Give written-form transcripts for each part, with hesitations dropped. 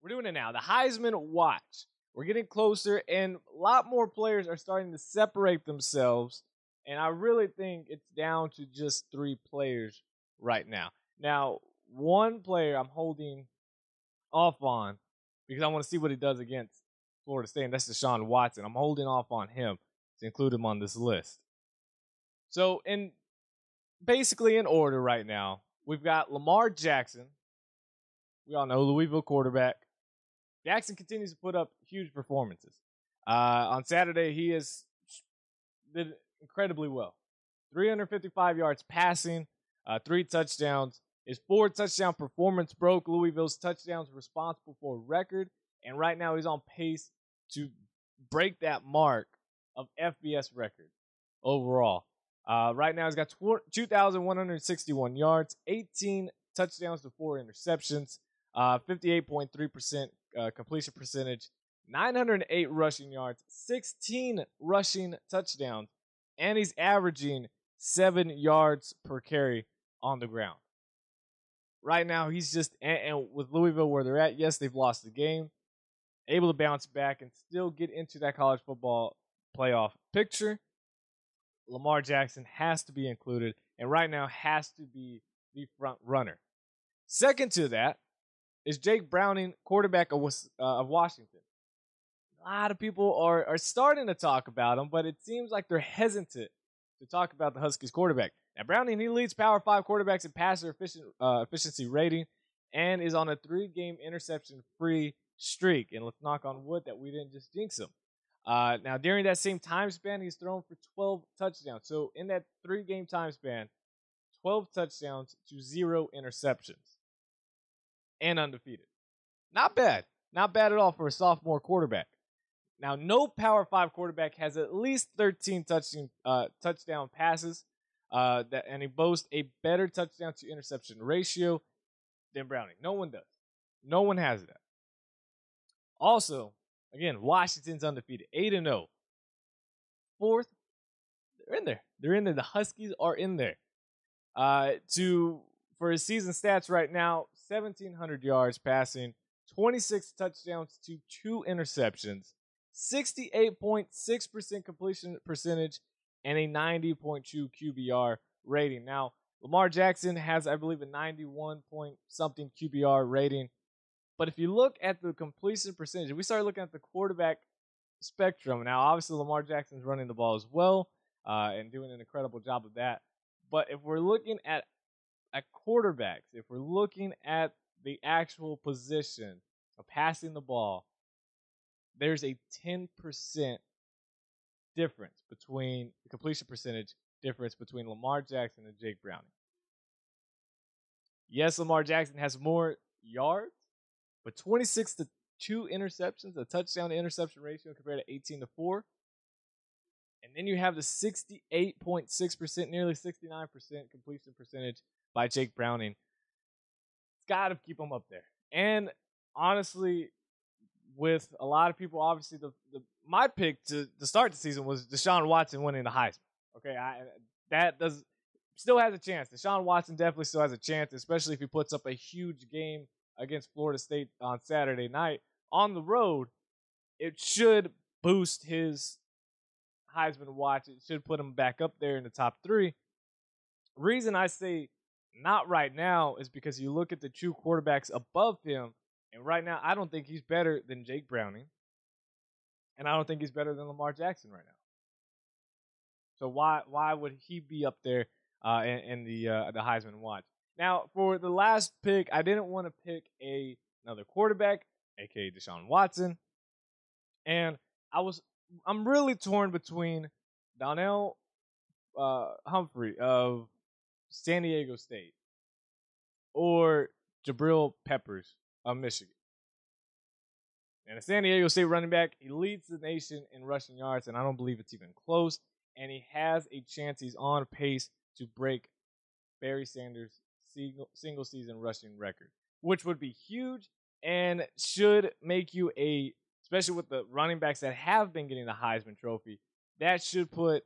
We're doing it now. The Heisman Watch. We're getting closer, and a lot more players are starting to separate themselves. And I really think it's down to just 3 players right now. Now, one player I'm holding off on because I want to see what he does against Florida State, and that's Deshaun Watson. I'm holding off on him to include him on this list. So, basically in order right now, we've got Lamar Jackson. We all know Louisville quarterback. Jackson continues to put up huge performances. On Saturday, he did incredibly well. 355 yards passing, 3 touchdowns. His 4-touchdown performance broke Louisville's touchdowns responsible for record, and right now he's on pace to break that mark of FBS record overall. Right now he's got 2,161 yards, 18 touchdowns to 4 interceptions, 58.3% completion percentage, 908 rushing yards, 16 rushing touchdowns, and he's averaging 7 yards per carry on the ground. Right now, he's just, and with Louisville where they're at, yes, they've lost the game, able to bounce back and still get into that college football playoff picture. Lamar Jackson has to be included, and right now has to be the front runner. Second to that is Jake Browning, quarterback of Washington. A lot of people are starting to talk about him, but it seems like they're hesitant to talk about the Huskies quarterback. Now, Browning, he leads Power 5 quarterbacks in passer efficiency rating and is on a 3-game interception-free streak. And let's knock on wood that we didn't just jinx him. Now, during that same time span, he's thrown for 12 touchdowns. So, in that 3-game time span, 12 touchdowns to 0 interceptions. And undefeated. Not bad. Not bad at all for a sophomore quarterback. Now, no Power 5 quarterback has at least 13 touchdown passes, and he boasts a better touchdown to interception ratio than Browning. No one does. No one has that. Also, again, Washington's undefeated, 8-0. Fourth, they're in there. They're in there. The Huskies are in there. For his season stats right now, 1,700 yards passing, 26 touchdowns to 2 interceptions, 68.6% completion percentage, and a 90.2 QBR rating. Now, Lamar Jackson has, I believe, a 91-point-something QBR rating. But if you look at the completion percentage, if we start looking at the quarterback spectrum, now obviously Lamar Jackson's running the ball as well and doing an incredible job of that. But if we're looking at quarterbacks, if we're looking at the actual position of passing the ball, there's a 10% difference between the completion percentage difference between Lamar Jackson and Jake Browning. Yes, Lamar Jackson has more yards, but 26 to 2 interceptions, a touchdown to interception ratio compared to 18 to 4. And then you have the 68.6%, nearly 69% completion percentage by Jake Browning. It's got to keep him up there. And honestly, with a lot of people, obviously, my pick to start the season was Deshaun Watson winning the Heisman. Okay, still has a chance. Deshaun Watson definitely still has a chance, especially if he puts up a huge game against Florida State on Saturday night on the road. It should boost his Heisman watch. It should put him back up there in the top 3. Reason I say not right now is because you look at the 2 quarterbacks above him, and right now I don't think he's better than Jake Browning, and I don't think he's better than Lamar Jackson right now. So why would he be up there in the Heisman watch? Now, for the last pick, I didn't want to pick another quarterback, aka Deshaun Watson, and I'm really torn between Donnell Humphrey of San Diego State or Jabril Peppers of Michigan. And a San Diego State running back, he leads the nation in rushing yards, and I don't believe it's even close. And he has a chance. He's on pace to break Barry Sanders' single-season rushing record, which would be huge and should make you especially with the running backs that have been getting the Heisman Trophy, that should put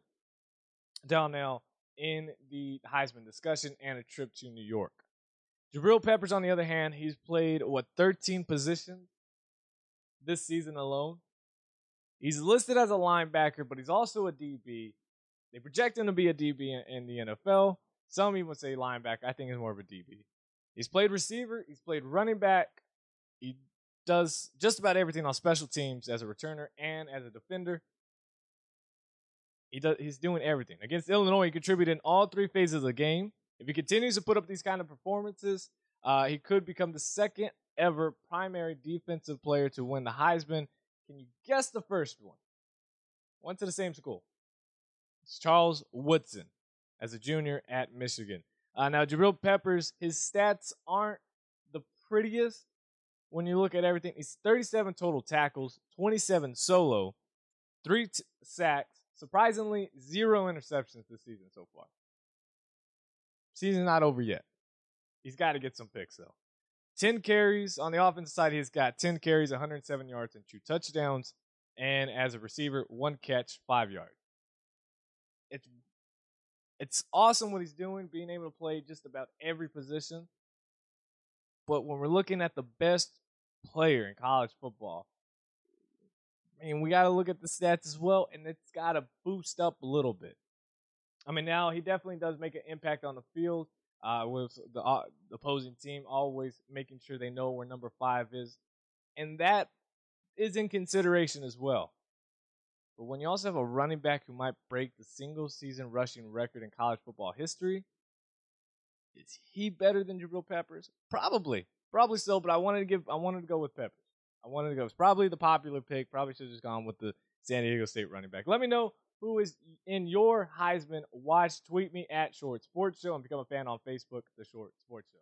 Donnell in the Heisman discussion and a trip to New York. Jabril Peppers, on the other hand, he's played, 13 positions this season alone. He's listed as a linebacker, but he's also a DB. They project him to be a DB in the NFL. Some even say linebacker. I think he's more of a DB. He's played receiver. He's played running back. He does just about everything on special teams as a returner and as a defender. He's doing everything. Against Illinois, he contributed in all three phases of the game. If he continues to put up these kind of performances, he could become the second ever primary defensive player to win the Heisman. Can you guess the first one? Went to the same school. It's Charles Woodson as a junior at Michigan. Now, Jabril Peppers, his stats aren't the prettiest when you look at everything. He's 37 total tackles, 27 solo, 3 sacks, surprisingly 0 interceptions this season so far. Season's not over yet. He's got to get some picks, though. 10 carries on the offensive side. He's got 10 carries, 107 yards, and 2 touchdowns. And as a receiver, 1 catch, 5 yards. It's awesome what he's doing, being able to play just about every position. But when we're looking at the best player in college football, I mean, we got to look at the stats as well, and it's got to boost up a little bit. I mean, now he definitely does make an impact on the field with the opposing team, always making sure they know where number 5 is. And that is in consideration as well. But when you also have a running back who might break the single-season rushing record in college football history, is he better than Jabril Peppers? Probably so. But I wanted to go with Peppers. It's probably the popular pick. Probably should have just gone with the San Diego State running back. Let me know who is in your Heisman watch. Tweet me at Short Sports Show and become a fan on Facebook, The Short Sports Show.